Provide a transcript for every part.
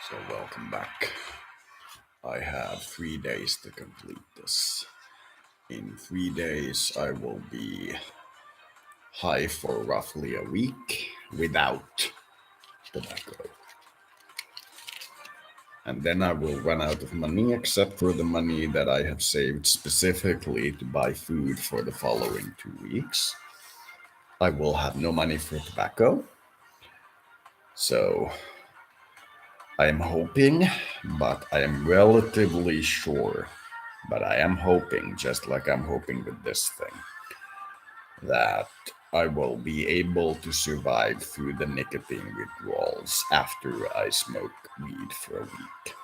So welcome back. I have 3 days to complete this. In 3 days, I will be high for roughly a week without tobacco. And then I will run out of money, except for the money that I have saved specifically to buy food for the following 2 weeks. I will have no money for tobacco. So I am hoping, but I am relatively sure, but I am hoping, just like I'm hoping with this thing, that I will be able to survive through the nicotine withdrawals after I smoke weed for a week.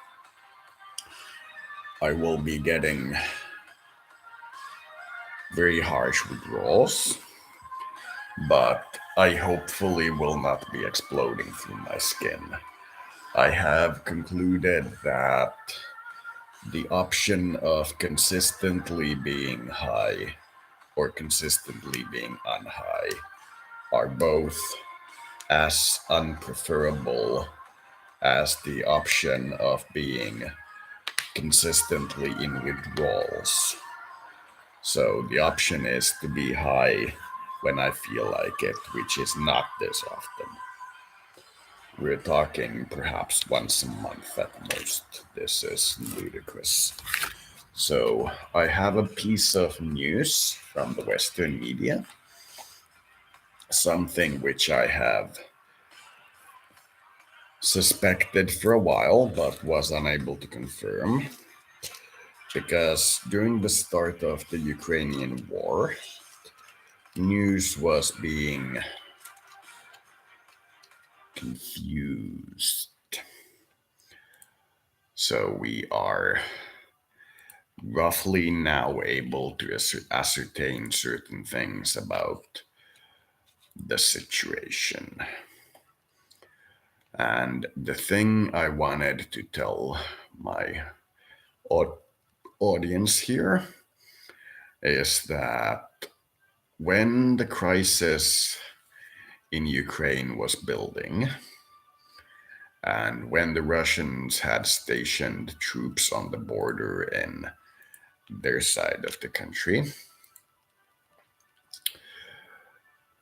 I will be getting very harsh withdrawals, but I hopefully will not be exploding through my skin. I have concluded that the option of consistently being high or consistently being unhigh are both as unpreferable as the option of being consistently in withdrawals. So the option is to be high when I feel like it, which is not this often. We're talking perhaps once a month at most. This is ludicrous. So I have a piece of news from the Western media, something which I have suspected for a while but was unable to confirm, because during the start of the Ukrainian war, news was being confused. So we are roughly now able to ascertain certain things about the situation. And the thing I wanted to tell my audience here is that when the crisis in Ukraine was building, and when the Russians had stationed troops on the border in their side of the country,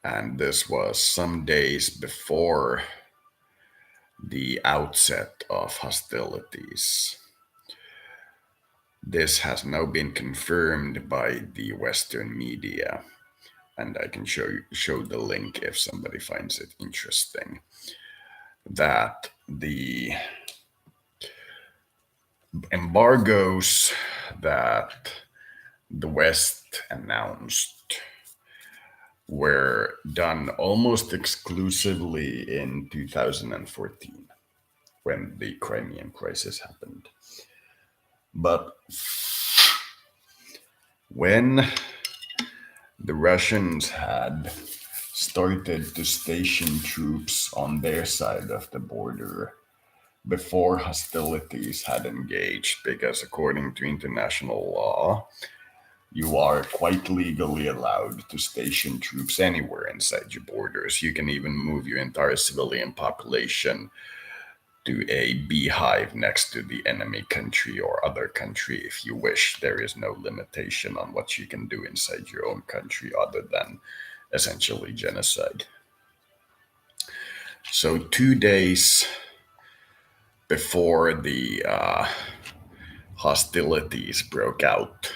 and this was some days before the outset of hostilities. This has now been confirmed by the Western media, and I can show the link if somebody finds it interesting, that the embargoes that the West announced were done almost exclusively in 2014 when the Crimean crisis happened. But when the Russians had started to station troops on their side of the border before hostilities had engaged, because according to international law, you are quite legally allowed to station troops anywhere inside your borders. You can even move your entire civilian population to a beehive next to the enemy country or other country if you wish. There is no limitation on what you can do inside your own country other than essentially genocide. So 2 days before the hostilities broke out,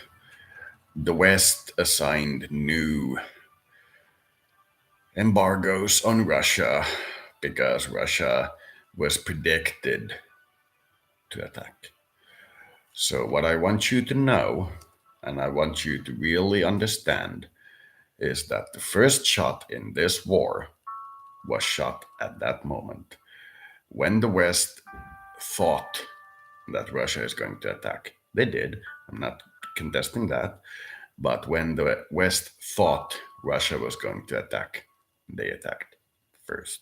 the West assigned new embargoes on Russia because Russia was predicted to attack. So what I want you to know, and I want you to really understand, is that the first shot in this war was shot at that moment. When the West thought that Russia is going to attack, they did. I'm not contesting that. But when the West thought Russia was going to attack, they attacked first.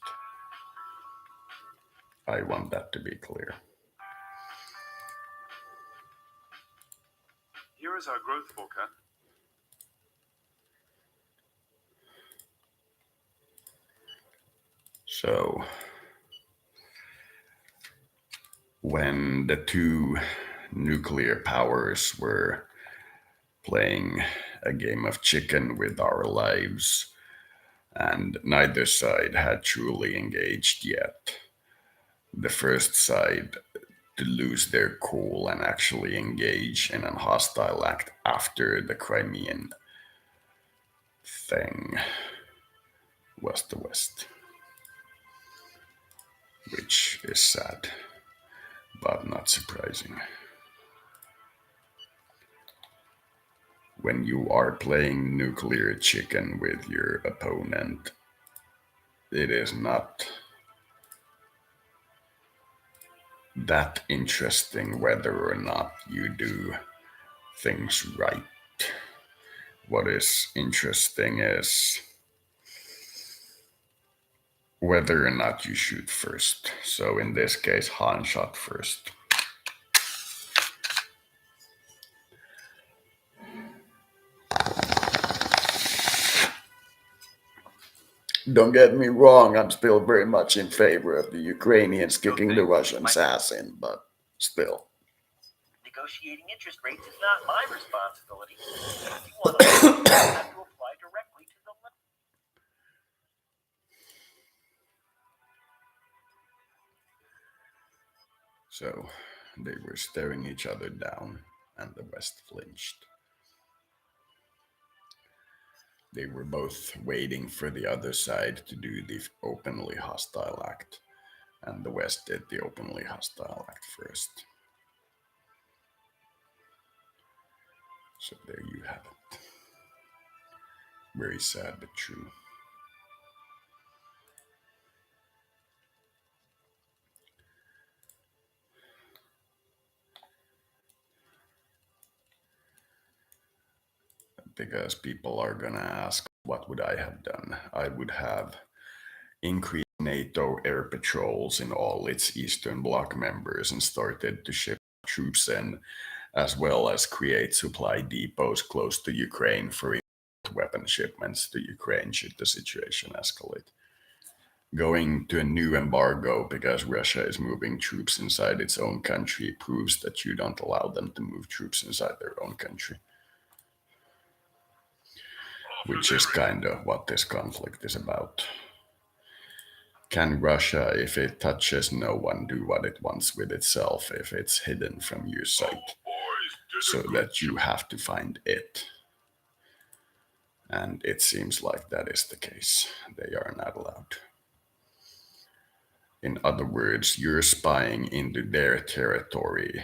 I want that to be clear. Here is our growth forecast. So, when the two nuclear powers were playing a game of chicken with our lives, and neither side had truly engaged yet, the first side to lose their cool and actually engage in a hostile act after the Crimean thing was the West, which is sad, but not surprising. When you are playing nuclear chicken with your opponent, it is not that interesting whether or not you do things right. What is interesting is whether or not you shoot first. So in this case, Han shot first. Don't get me wrong, I'm still very much in favor of the Ukrainians kicking the Russians' ass in, but still. Negotiating interest rates is not my responsibility. If you want to you have to apply directly to the lender. So they were staring each other down, and the West flinched. They were both waiting for the other side to do the openly hostile act, and the West did the openly hostile act first. So there you have it. Very sad but true. Because people are gonna ask, what would I have done? I would have increased NATO air patrols in all its Eastern Bloc members and started to ship troops in, as well as create supply depots close to Ukraine for weapon shipments to Ukraine should the situation escalate. Going to a new embargo because Russia is moving troops inside its own country proves that you don't allow them to move troops inside their own country, which is kind of what this conflict is about. Can Russia, if it touches no one, do what it wants with itself if it's hidden from your sight, so that you have to find it? And it seems like that is the case. They are not allowed. In other words, you're spying into their territory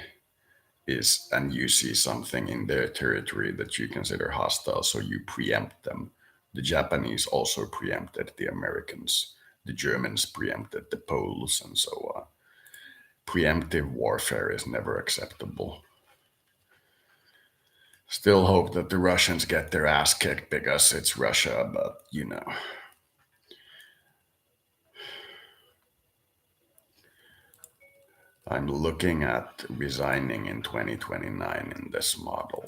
and you see something in their territory that you consider hostile, so you preempt them. The Japanese also preempted the Americans. The Germans preempted the Poles, and so on. Preemptive warfare is never acceptable. Still hope that the Russians get their ass kicked because it's Russia, but you know. I'm looking at resigning in 2029 in this model.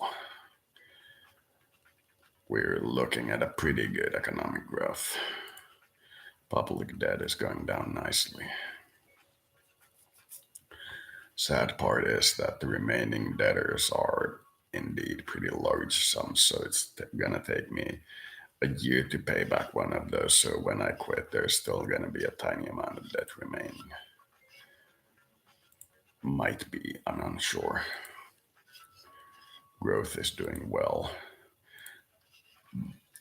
We're looking at a pretty good economic growth. Public debt is going down nicely. Sad part is that the remaining debtors are indeed pretty large sums, so it's gonna take me a year to pay back one of those. So when I quit, there's still gonna be a tiny amount of debt remaining. Might be, I'm unsure. Growth is doing well.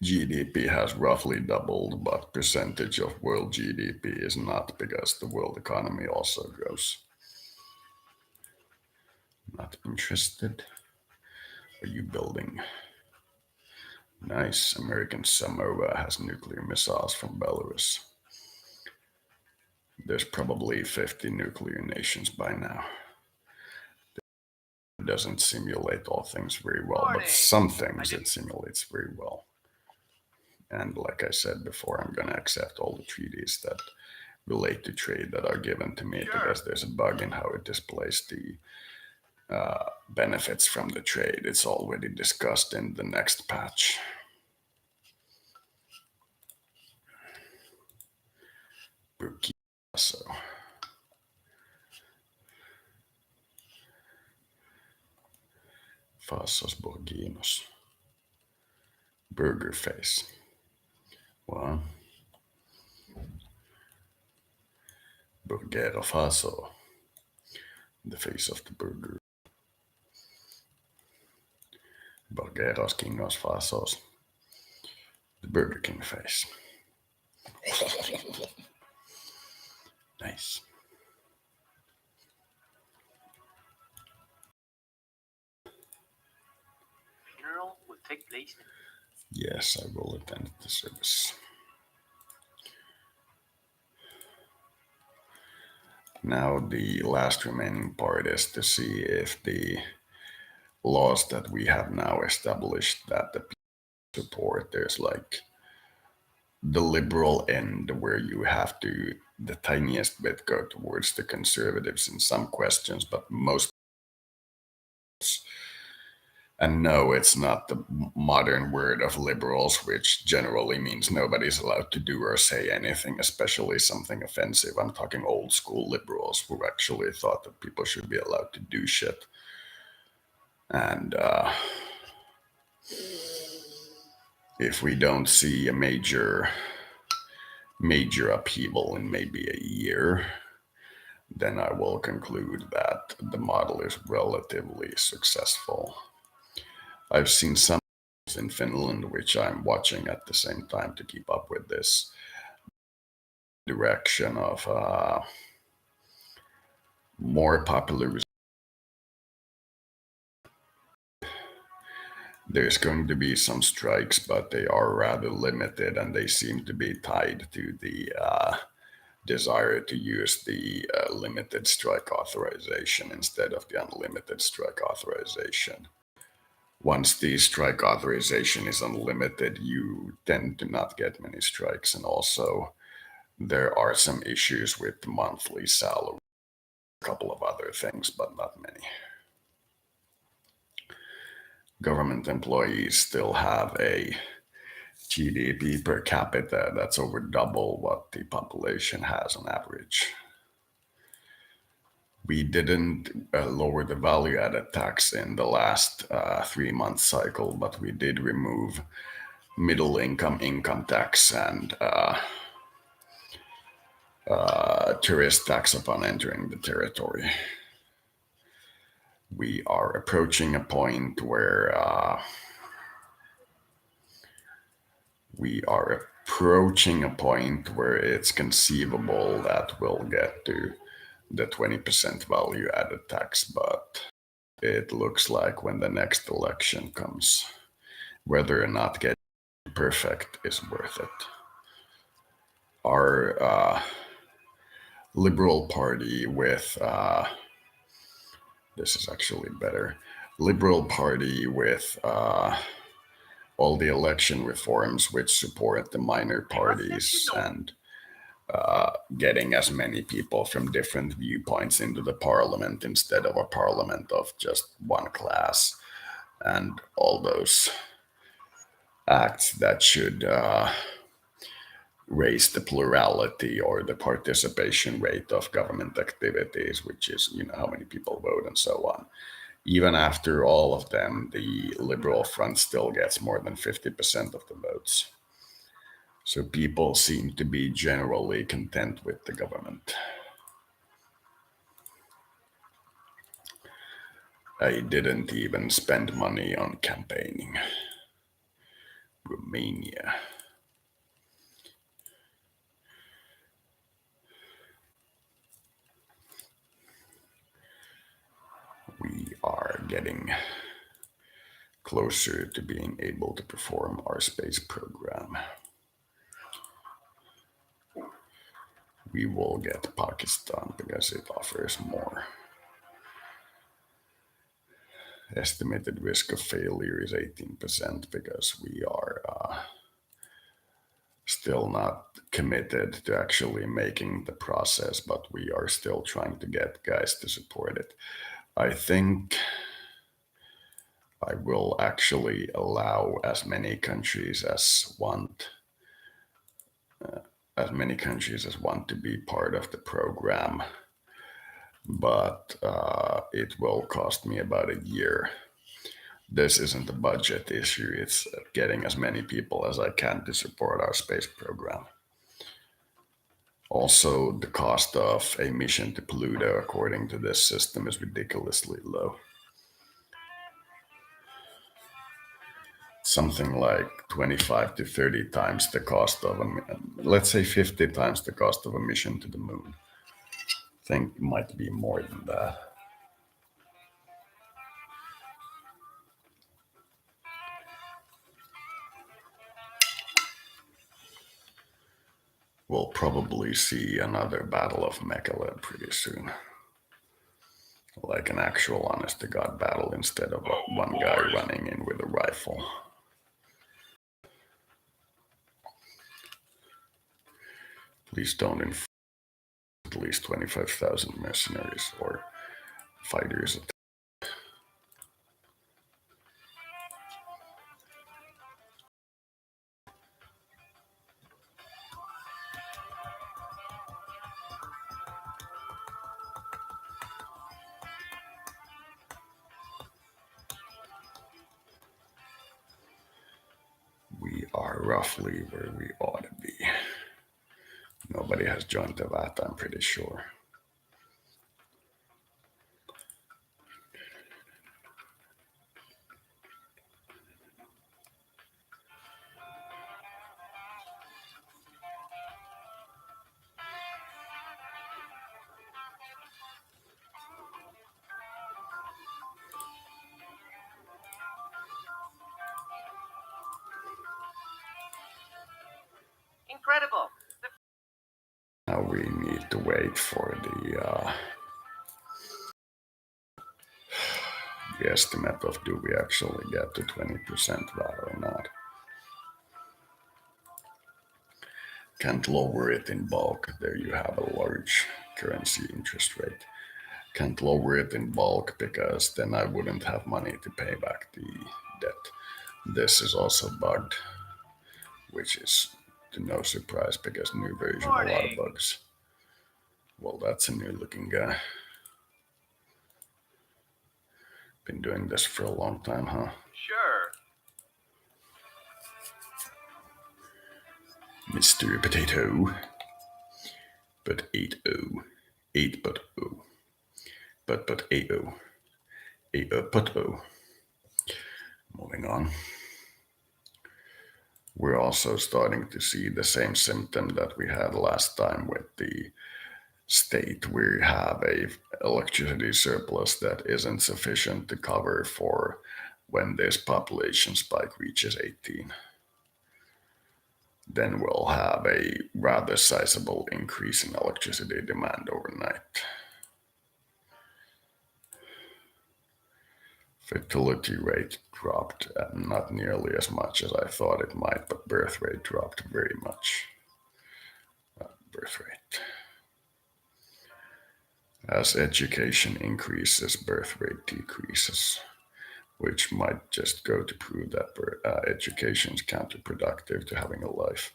GDP has roughly doubled, but percentage of world GDP is not because the world economy also grows. Not interested? Are you building? Nice. American Samoa has nuclear missiles from Belarus. There's probably 50 nuclear nations by now. It doesn't simulate all things very well, but some things it simulates very well. And like I said before, I'm going to accept all the treaties that relate to trade that are given to me because there's a bug in how it displays the benefits from the trade. It's already discussed in the next patch. Burkina Faso. Fasos Burginos. Burger face. Well, Burger Faso. The face of the burger. Burgeros Kingos Fasos. The Burger King face. Nice. Funeral will take place. Yes, I will attend the service. Now the last remaining part is to see if the laws that we have now established that the people support, there's like the liberal end where you have to the tiniest bit go towards the conservatives in some questions, but most. And no, it's not the modern word of liberals, which generally means nobody's allowed to do or say anything, especially something offensive. I'm talking old school liberals who actually thought that people should be allowed to do shit. And if we don't see a major upheaval in maybe a year, then I will conclude that the model is relatively successful. I've seen some in Finland, which I'm watching at the same time to keep up with this direction of more popular. There's going to be some strikes, but they are rather limited, and they seem to be tied to the desire to use the limited strike authorization instead of the unlimited strike authorization. Once the strike authorization is unlimited, you tend to not get many strikes. And also, there are some issues with monthly salary, a couple of other things, but not many. Government employees still have a GDP per capita that's over double what the population has on average. We didn't lower the value-added tax in the last 3-month cycle, but we did remove middle income tax and tourist tax upon entering the territory. We are approaching a point where it's conceivable that we'll get to the 20% value added tax, but it looks like when the next election comes, whether or not getting perfect is worth it. Our Liberal Party with this is actually better. Liberal Party with all the election reforms which support the minor parties and getting as many people from different viewpoints into the parliament instead of a parliament of just one class, and all those acts that should raise the plurality or the participation rate of government activities, which is, how many people vote and so on. Even after all of them, the Liberal Front still gets more than 50% of the votes. So people seem to be generally content with the government. I didn't even spend money on campaigning. Romania. We are getting closer to being able to perform our space program. we will get Pakistan because it offers more. Estimated risk of failure is 18% because we are still not committed to actually making the process, but we are still trying to get guys to support it. I think I will actually allow as many countries as want to be part of the program, but it will cost me about a year. This isn't a budget issue, it's getting as many people as I can to support our space program. Also, the cost of a mission to Pluto, according to this system, is ridiculously low. Something like 25 to 30 times the cost of let's say 50 times the cost of a mission to the moon. I think it might be more than that. We'll probably see another Battle of Mechalab pretty soon. Like an actual honest to God battle instead of one guy running in with a rifle. Please don't inform at least 25,000 mercenaries or fighters. We are roughly where we ought to be. Nobody has joined the VAT, I'm pretty sure. Incredible. Now we need to wait for the estimate of do we actually get to 20% VAT or not. Can't lower it in bulk. There you have a large currency interest rate. Can't lower it in bulk because then I wouldn't have money to pay back the debt. This is also bugged, which is to no surprise because new version, a lot of bugs. Well, that's a new looking guy. Been doing this for a long time, huh? Sure. Mr. Potato. But 8-0. 8 but O. But 8-0. 8 but O. Moving on. We're also starting to see the same symptom that we had last time with the state. We have a electricity surplus that isn't sufficient to cover for when this population spike reaches 18. Then we'll have a rather sizable increase in electricity demand overnight. Fertility rate dropped not nearly as much as I thought it might, but birth rate dropped very much. Birth rate. As education increases, birth rate decreases, which might just go to prove that education is counterproductive to having a life,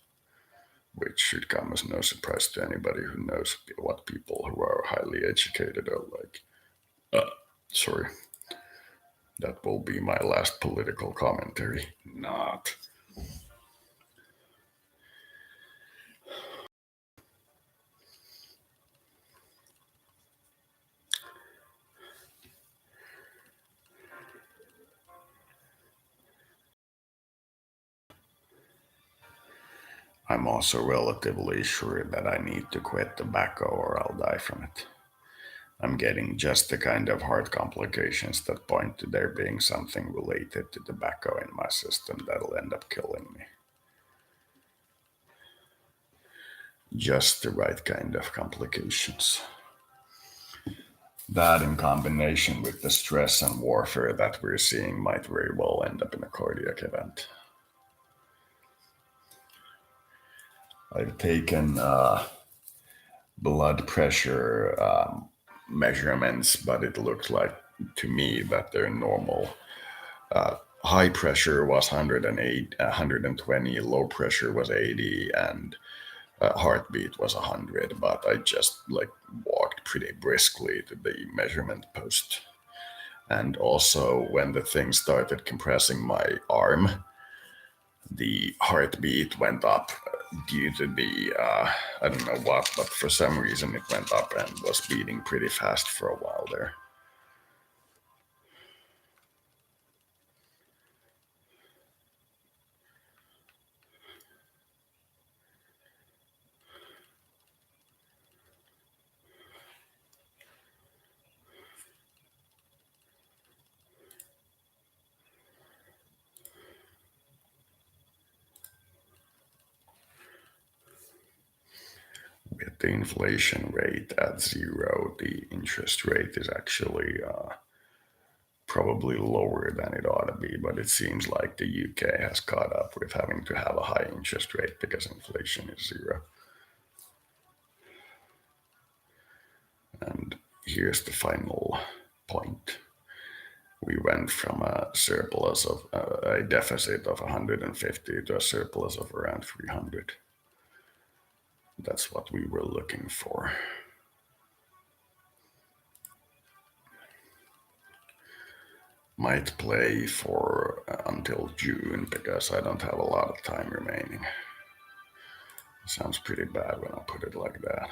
which should come as no surprise to anybody who knows what people who are highly educated are like. Sorry. That will be my last political commentary. Not. I'm also relatively sure that I need to quit tobacco or I'll die from it. I'm getting just the kind of heart complications that point to there being something related to tobacco in my system that'll end up killing me. just the right kind of complications. That, in combination with the stress and warfare that we're seeing, might very well end up in a cardiac event. I've taken blood pressure measurements, but it looks like to me that they're normal. High pressure was 108, 120, low pressure was 80, and heartbeat was 100. But I just like walked pretty briskly to the measurement post. And also, when the thing started compressing my arm, the heartbeat went up due to the I don't know what, but for some reason it went up and was beating pretty fast for a while there. With the inflation rate at zero, the interest rate is actually probably lower than it ought to be, but it seems like the UK has caught up with having to have a high interest rate because inflation is zero. And here's the final point. We went from a surplus of a deficit of 150 to a surplus of around 300. That's what we were looking for. Might play for until June because I don't have a lot of time remaining. Sounds pretty bad when I put it like that.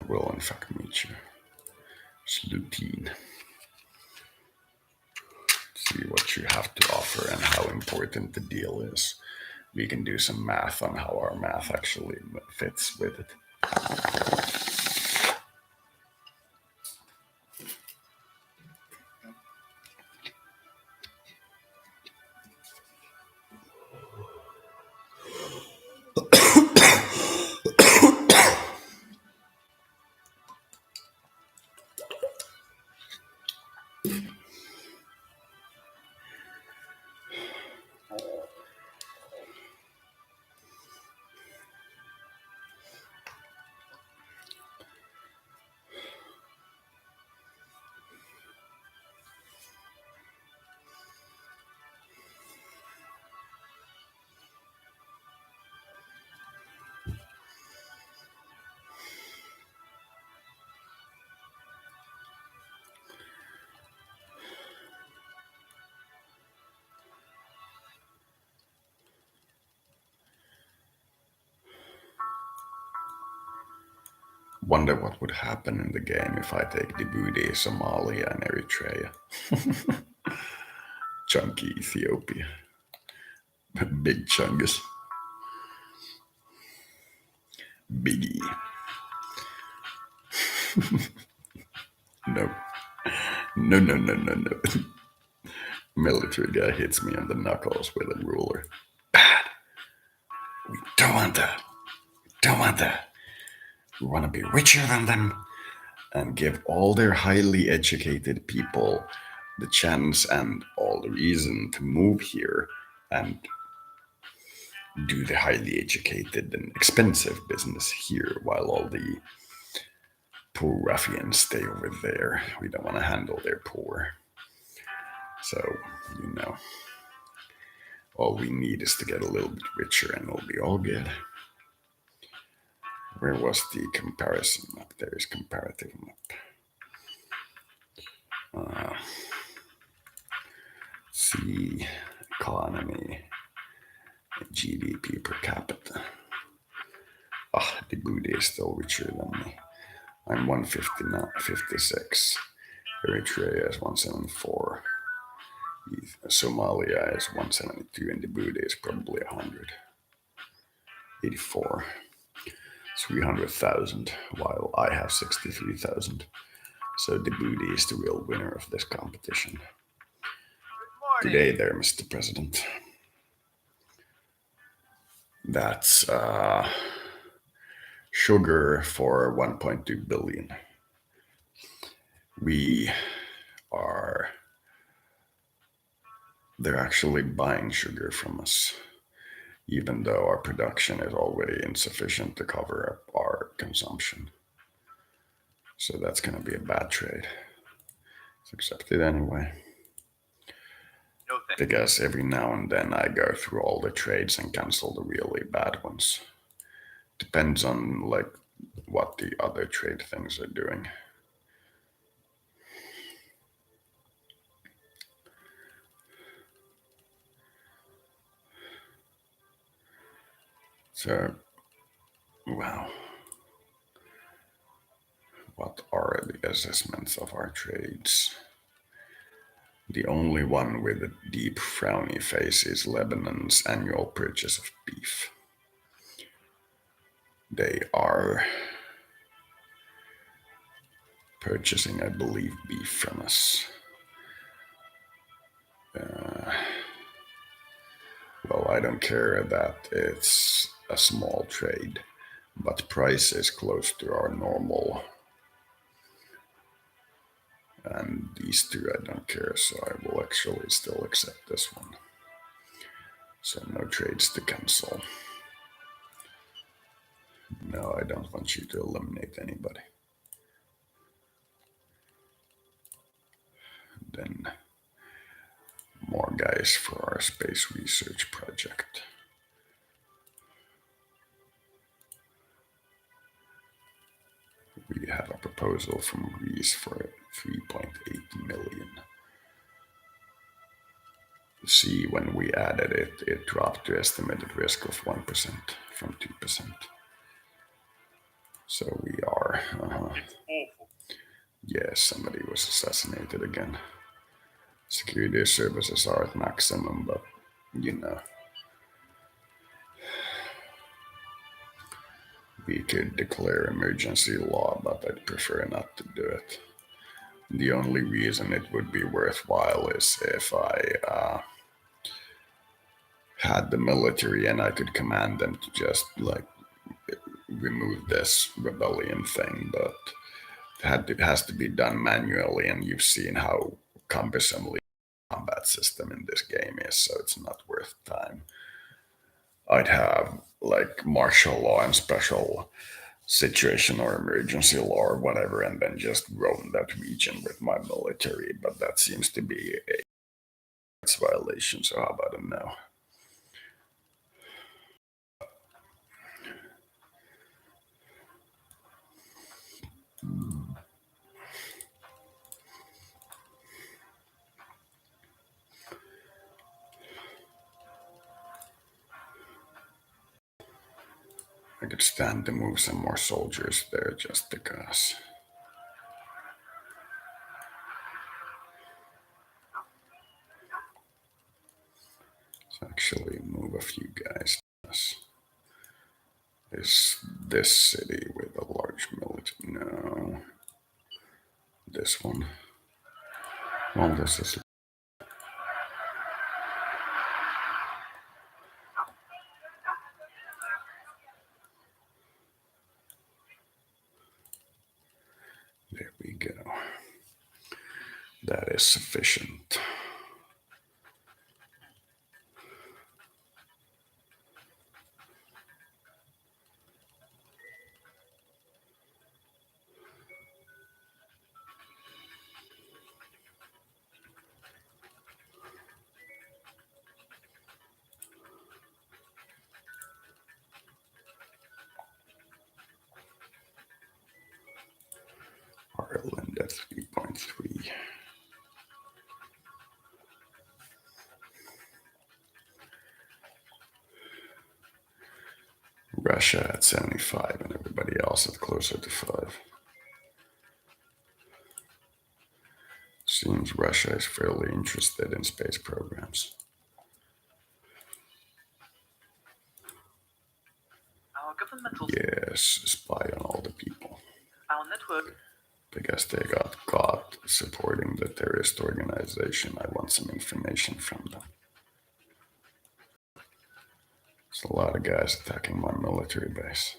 Will in fact meet you. Slutin. See what you have to offer and how important the deal is. We can do some math on how our math actually fits with it. Wonder what would happen in the game if I take Djibouti, Somalia, and Eritrea. Chunky Ethiopia. Big chungus. Biggie. No. No, no, no, no, no. Military guy hits me on the knuckles with a ruler. Bad. We don't want that. We don't want that. We want to be richer than them and give all their highly educated people the chance and all the reason to move here and do the highly educated and expensive business here while all the poor ruffians stay over there. We don't want to handle their poor. So, all we need is to get a little bit richer and it'll be all good. Where was the comparison map? There is comparative map. see, economy, GDP per capita. Djibouti is still richer than me. I'm 156. Eritrea is 174. Somalia is 172, and Djibouti is probably 100. 84. 300,000, while I have 63,000. So Djibouti is the real winner of this competition. Good day there, Mr. President. That's sugar for 1.2 billion. They're actually buying sugar from us, even though our production is already insufficient to cover up our consumption. So that's going to be a bad trade. It's accepted anyway. Because every now and then I go through all the trades and cancel the really bad ones. Depends on what the other trade things are doing. So, wow. What are the assessments of our trades? The only one with a deep frowny face is Lebanon's annual purchase of beef. They are purchasing, I believe, beef from us. Well, I don't care that it's a small trade, but price is close to our normal. And these two I don't care, so I will actually still accept this one. So no trades to cancel. No, I don't want you to eliminate anybody. Then more guys for our space research project. We have a proposal from Greece for 3.8 million. See, when we added it, it dropped to estimated risk of 1% from 2%. So we are. Yes, somebody was assassinated again. Security services are at maximum, but we could declare emergency law, but I'd prefer not to do it. The only reason it would be worthwhile is if I had the military and I could command them to just remove this rebellion thing, but it has to be done manually, and you've seen how cumbersomely the combat system in this game is, so it's not worth time. I'd have martial law and special situation or emergency law or whatever, and then just roam that region with my military, but that seems to be a rights violation, so how about a no? I could stand to move some more soldiers there just because. Let's actually move a few guys to this. Is this city with a large military? No. This one. Well, this is. There we go. That is sufficient. Ireland at 3.3. Russia at 75 and everybody else at closer to 5. Seems Russia is fairly interested in space programs. Our governmental Yes, spy on all the people. our network Because they got caught supporting the terrorist organization, I want some information from them. There's a lot of guys attacking my military base.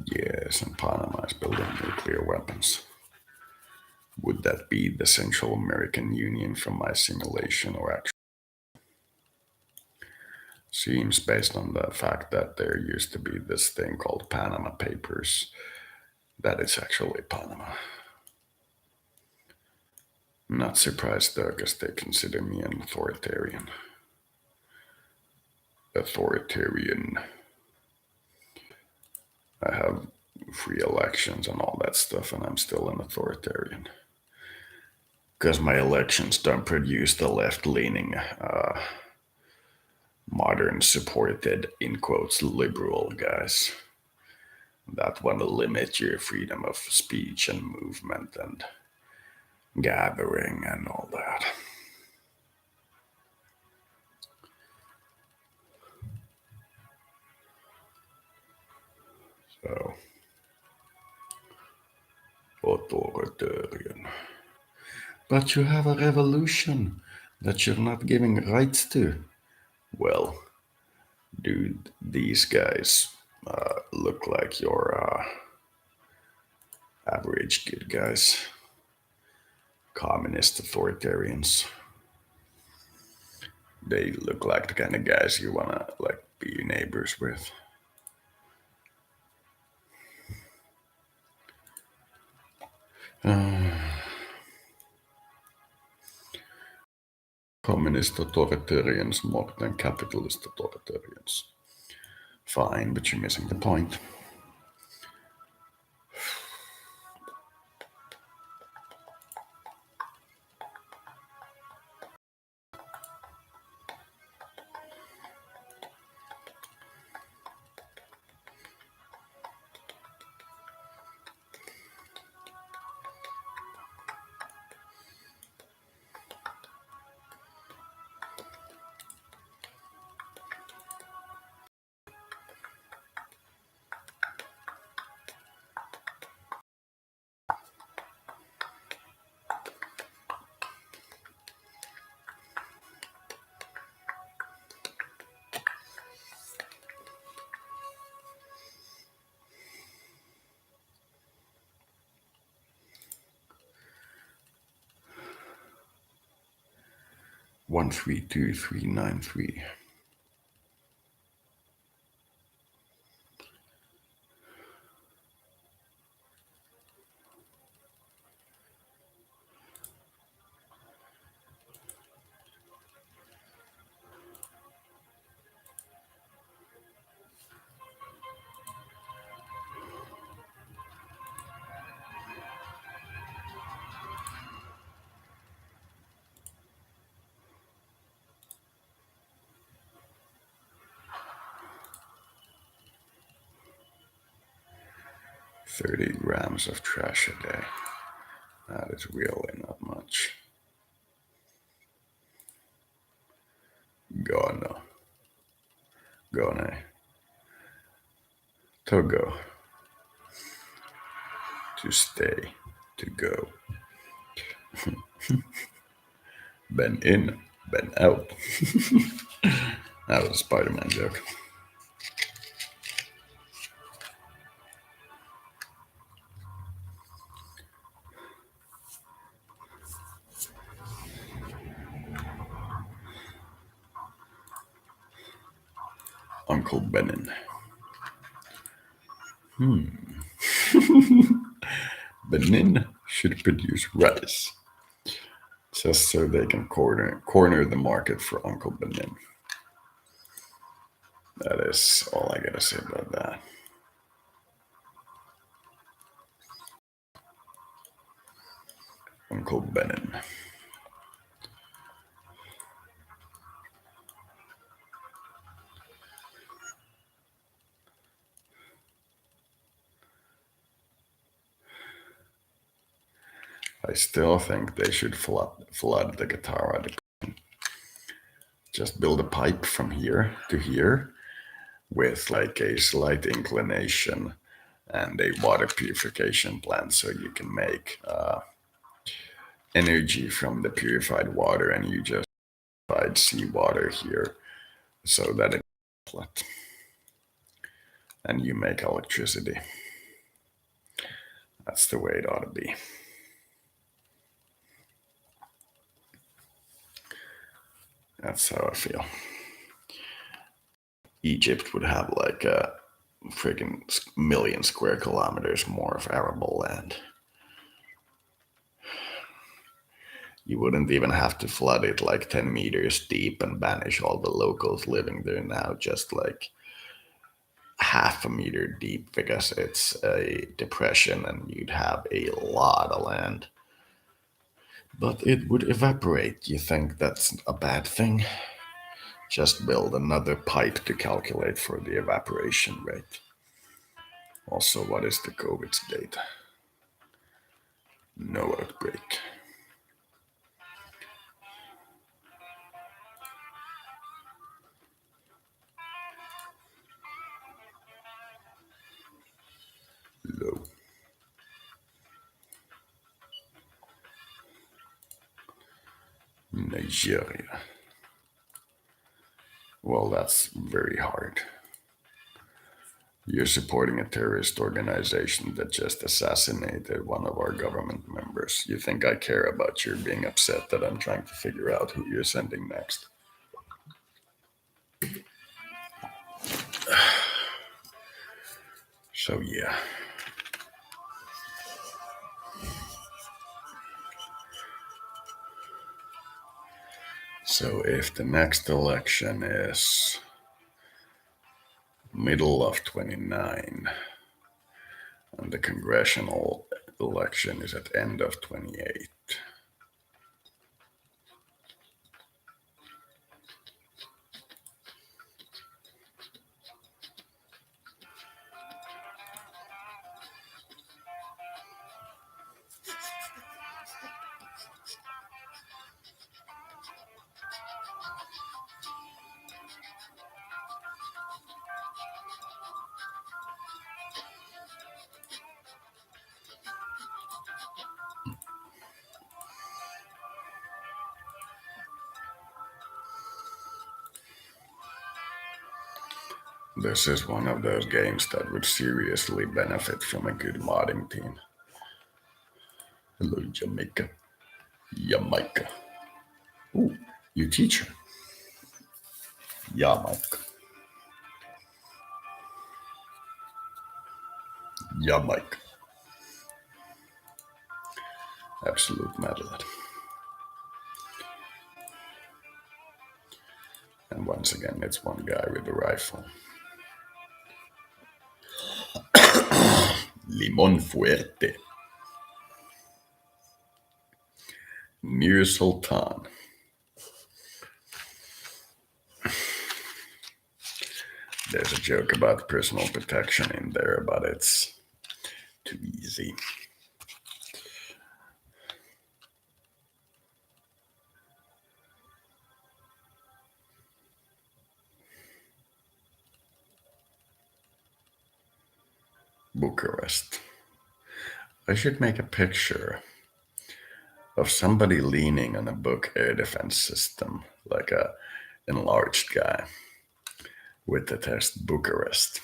Yes, and Panama is building nuclear weapons. Would that be the Central American Union from my simulation or actually? Seems based on the fact that there used to be this thing called Panama Papers, that it's actually Panama. Not surprised though, because they consider me an authoritarian. I have free elections and all that stuff, and I'm still an authoritarian. Because my elections don't produce the left leaning, modern supported, in quotes, liberal guys that want to limit your freedom of speech and movement and gathering and all that. So, authoritarian. But you have a revolution that you're not giving rights to. Well, dude, these guys look like your average good guys. Communist authoritarians. They look like the kind of guys you wanna like be neighbors with. Communist authoritarians more than capitalist authoritarians. Fine, but you're missing the point. One 32393. $30 grams of trash a day. That is really not much. Gone. Togo. To stay. To go. Been in. Been out. That was a Spider-Man joke. Uncle Benin. Benin should produce rice. Just so they can corner the market for Uncle Benin. That is all I gotta say about that. Uncle Benin. I still think they should flood the guitar. Just build a pipe from here to here with like a slight inclination and a water purification plant so you can make energy from the purified water, and you just provide seawater here so that it and you make electricity. That's the way it ought to be. That's how I feel. Egypt would have like a freaking million square kilometers more of arable land. You wouldn't even have to flood it like 10 meters deep and banish all the locals living there now, just like half a meter deep, because it's a depression and you'd have a lot of land. But it would evaporate. You think that's a bad thing? Just build another pipe to calculate for the evaporation rate. Also, what is the COVID data? No outbreak. Low. Nigeria. Well, that's very hard. You're supporting a terrorist organization that just assassinated one of our government members. You think I care about your being upset that I'm trying to figure out who you're sending next? So, yeah. So, if the next election is middle of 29 and the congressional election is at end of 28, this is one of those games that would seriously benefit from a good modding team. Hello, Jamaica. Jamaica. Ooh, you teacher. Jamaica. Jamaica. Absolute medal. And once again, it's one guy with a rifle. Limon Fuerte. Near Sultan. There's a joke about personal protection in there, but it's too easy. Bucharest. I should make a picture of somebody leaning on a book air defense system, like a enlarged guy, with the text Bucharest.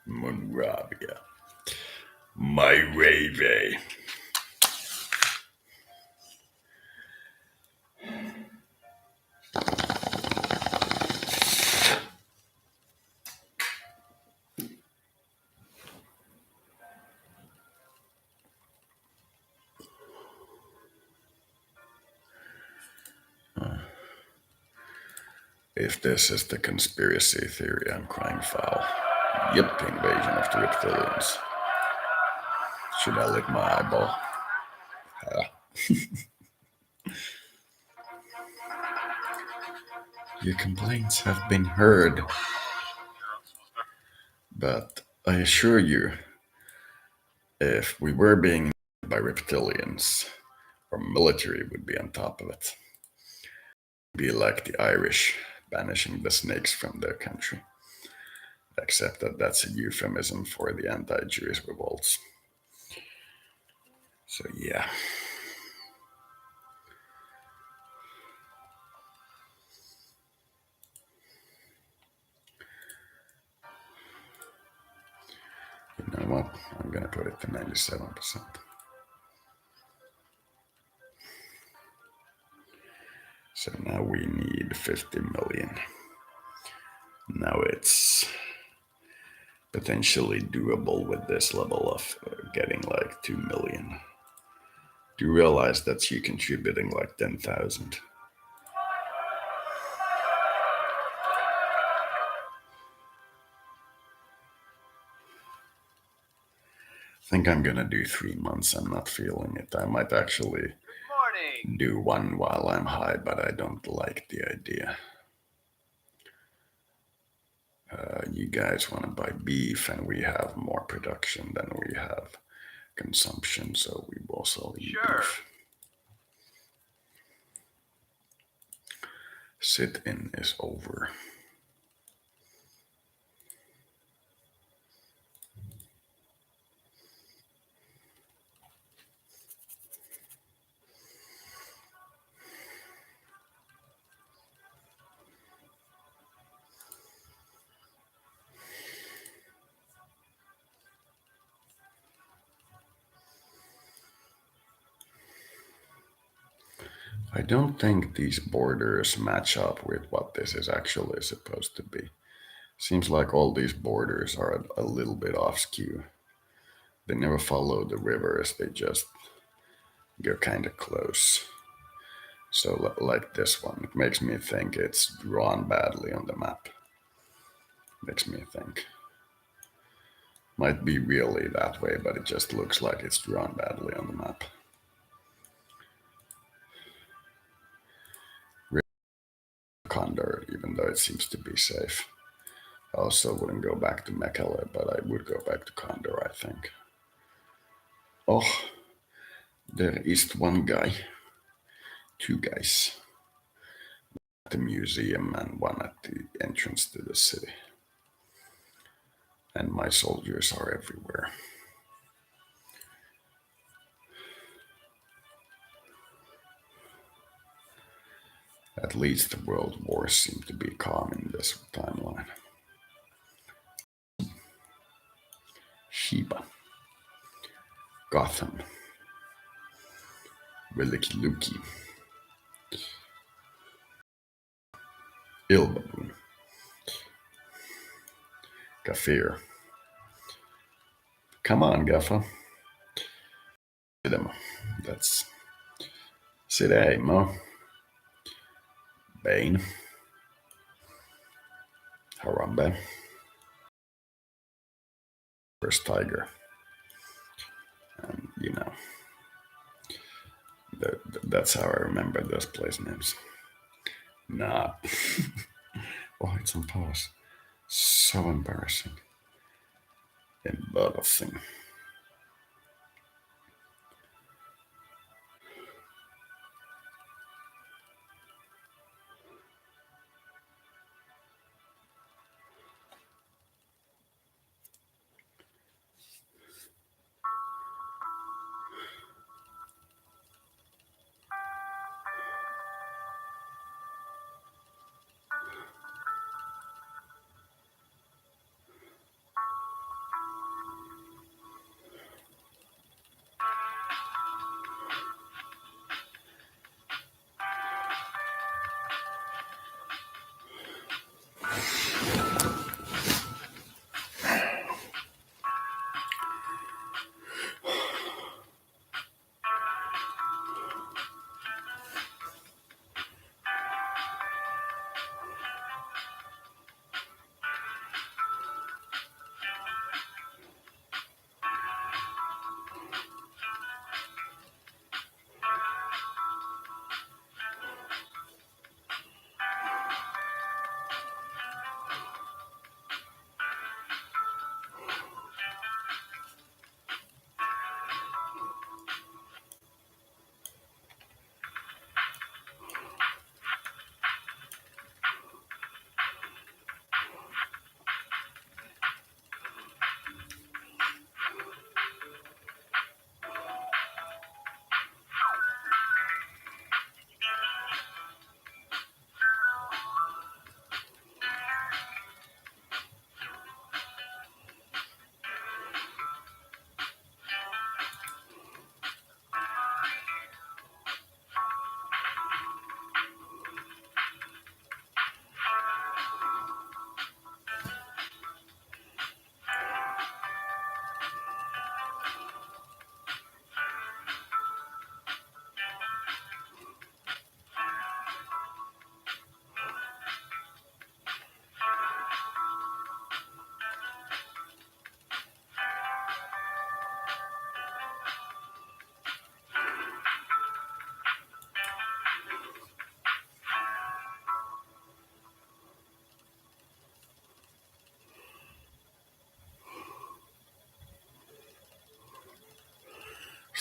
Monrovia. My Rave. If this is the conspiracy theory, I'm crying foul. Yep, invasion of the reptilians. Should I lick my eyeball? Your complaints have been heard, but I assure you, if we were being invaded by reptilians, our military would be on top of it. Be like the Irish, banishing the snakes from their country. Except that that's a euphemism for the anti-Jewish revolts. So yeah. You know what? I'm gonna put it to 97%. So now we need 50 million. Now it's potentially doable with this level of getting like 2 million. Do you realize that you're contributing like 10,000? I think I'm gonna do 3 months. I'm not feeling it. I might actually do one while I'm high, but I don't like the idea. You guys want to buy beef, and we have more production than we have consumption, so we will sell you beef. Sit-in is over. I don't think these borders match up with what this is actually supposed to be. Seems like all these borders are a little bit off skew. They never follow the rivers, they just go kind of close. So like this one, it makes me think it's drawn badly on the map. Makes me think. Might be really that way, but it just looks like it's drawn badly on the map. Condor, even though it seems to be safe. I also wouldn't go back to Mekelle, but I would go back to Condor, I think. Oh, there is one guy. Two guys. At the museum and one at the entrance to the city. And my soldiers are everywhere. At least the world wars seem to be calm in this timeline. Sheba. Gotham. Velikiluki. Ilbaboon. Kafir. Come on, Gaffa. Sidemo. That's Sidemo. Bane. Harambe. First Tiger. And, you know, that's how I remember those place names. Nah. Oh, it's on pause. So embarrassing. Embarrassing.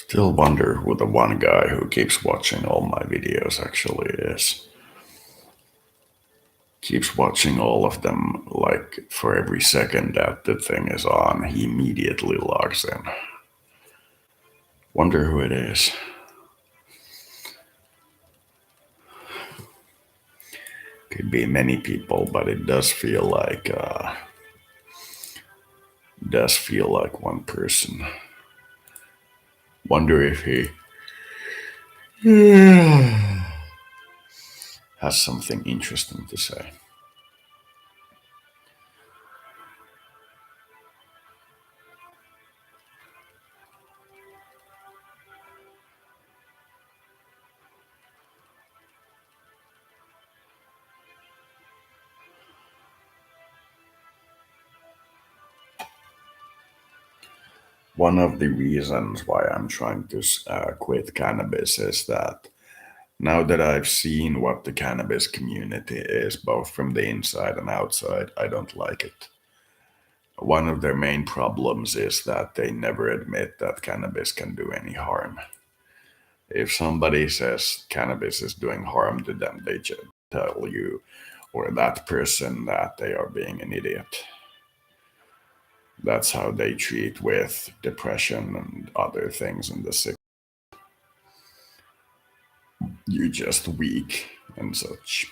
Still wonder who the one guy who keeps watching all my videos actually is. Keeps watching all of them, like for every second that the thing is on, he immediately logs in. Wonder who it is. Could be many people, but it does feel like one person. Wonder if he has something interesting to say. One of the reasons why I'm trying to quit cannabis is that now that I've seen what the cannabis community is, both from the inside and outside, I don't like it. One of their main problems is that they never admit that cannabis can do any harm. If somebody says cannabis is doing harm to them, they just tell you or that person that they are being an idiot. That's how they treat with depression and other things in the sick. You're just weak and such.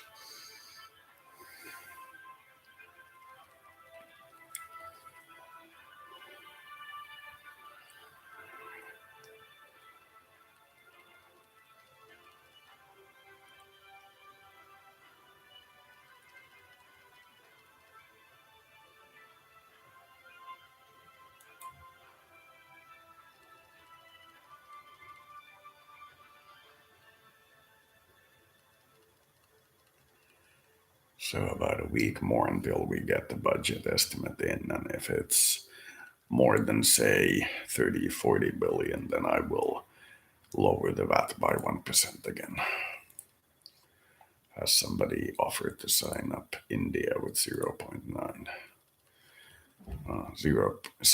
So about a week more until we get the budget estimate in, and if it's more than say 30, 40 billion, then I will lower the VAT by 1% again. Has somebody offered to sign up India with 0.9?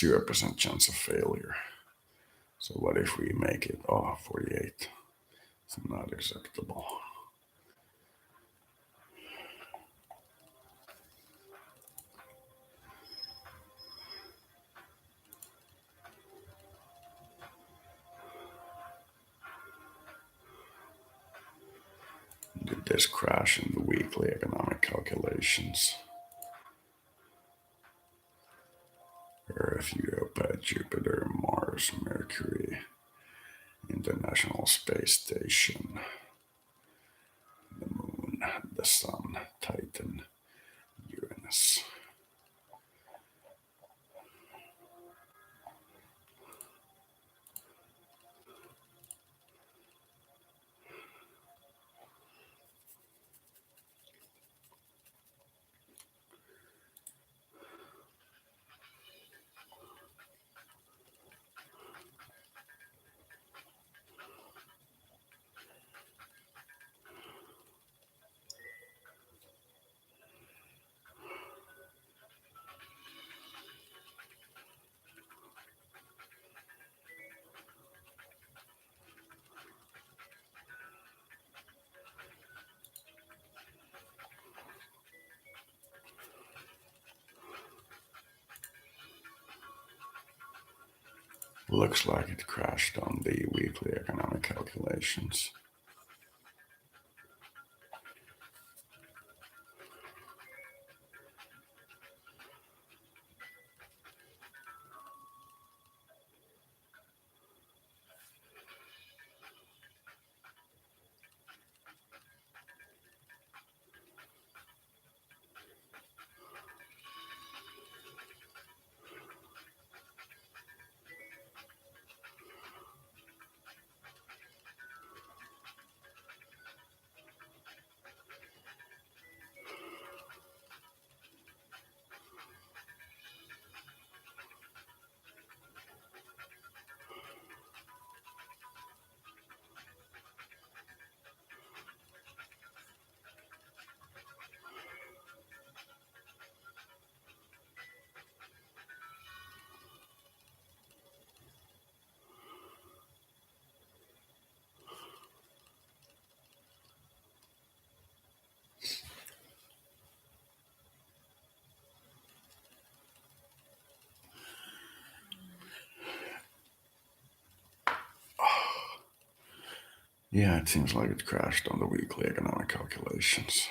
0% chance of failure. So what if we make it 48? It's not acceptable. Did this crash in the weekly economic calculations? Earth, Europa, Jupiter, Mars, Mercury, International Space Station, the Moon, the Sun, Titan, Uranus. Looks like it crashed on the weekly economic calculations. Yeah, it seems like it crashed on the weekly economic calculations.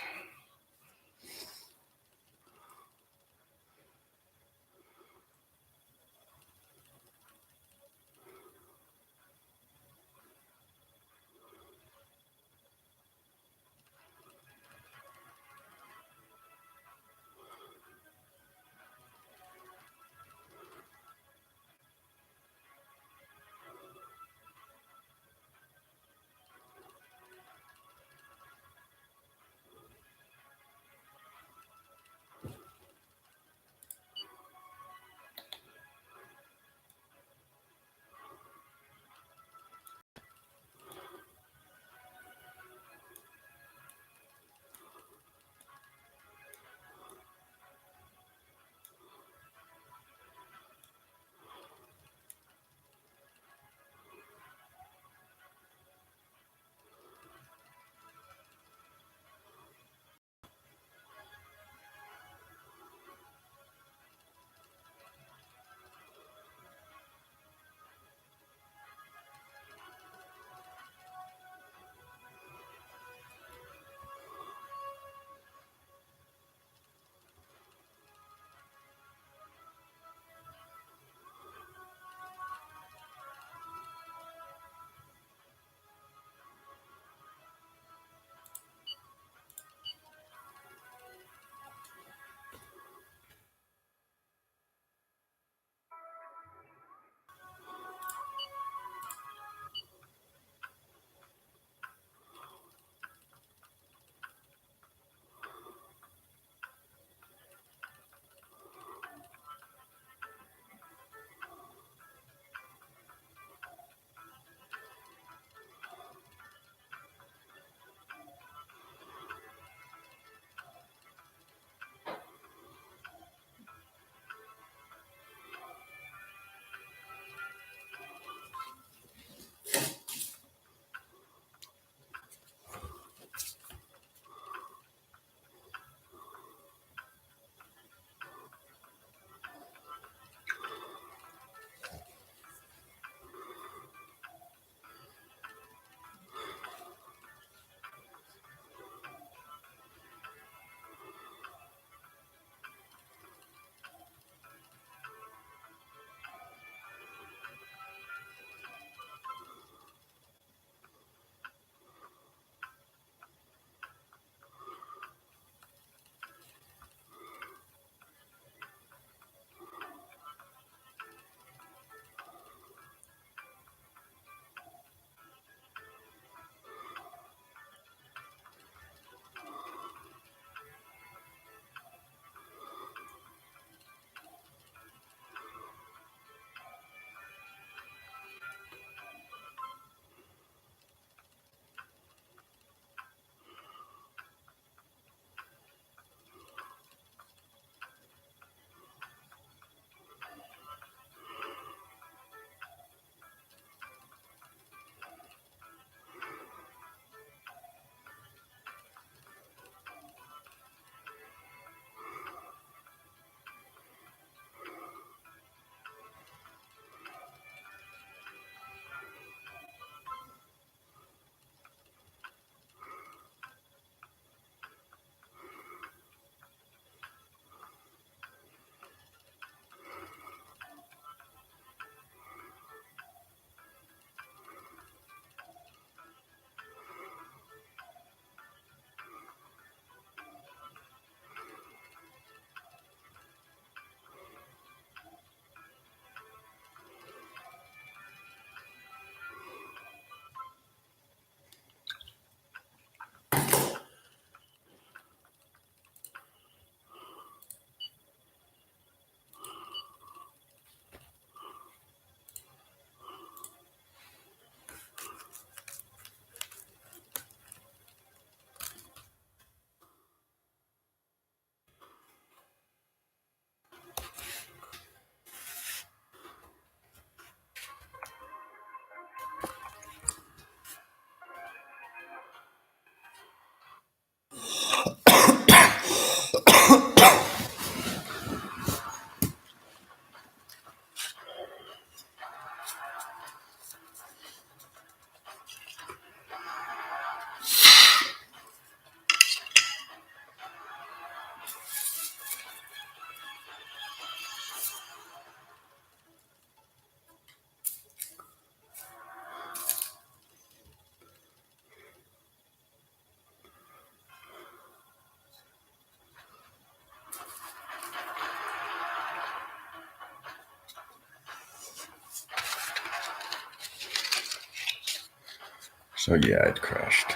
So yeah, it crashed.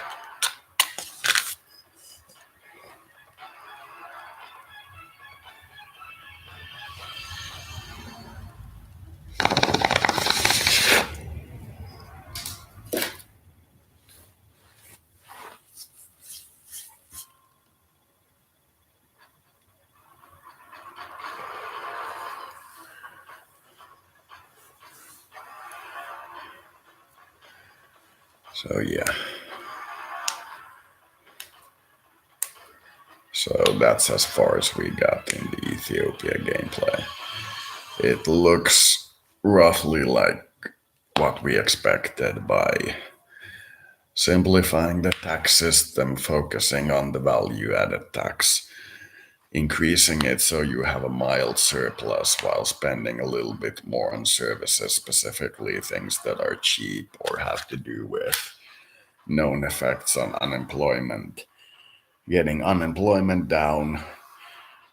So yeah. So that's as far as we got in the Ethiopia gameplay. It looks roughly like what we expected by simplifying the tax system, focusing on the value added tax, increasing it so you have a mild surplus while spending a little bit more on services, specifically things that are cheap or have to do with known effects on unemployment, getting unemployment down,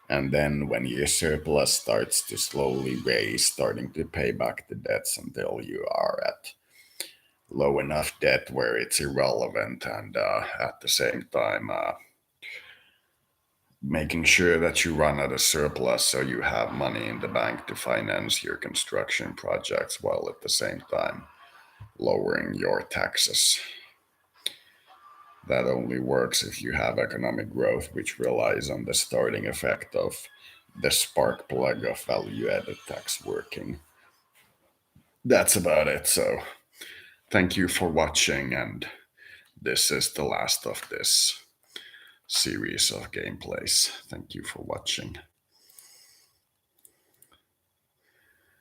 and then when your surplus starts to slowly raise, starting to pay back the debts until you are at low enough debt where it's irrelevant, and at the same time making sure that you run at a surplus so you have money in the bank to finance your construction projects while at the same time lowering your taxes. That only works if you have economic growth, which relies on the starting effect of the spark plug of value added tax working. That's about it. So, thank you for watching, and this is the last of this series of gameplays. Thank you for watching.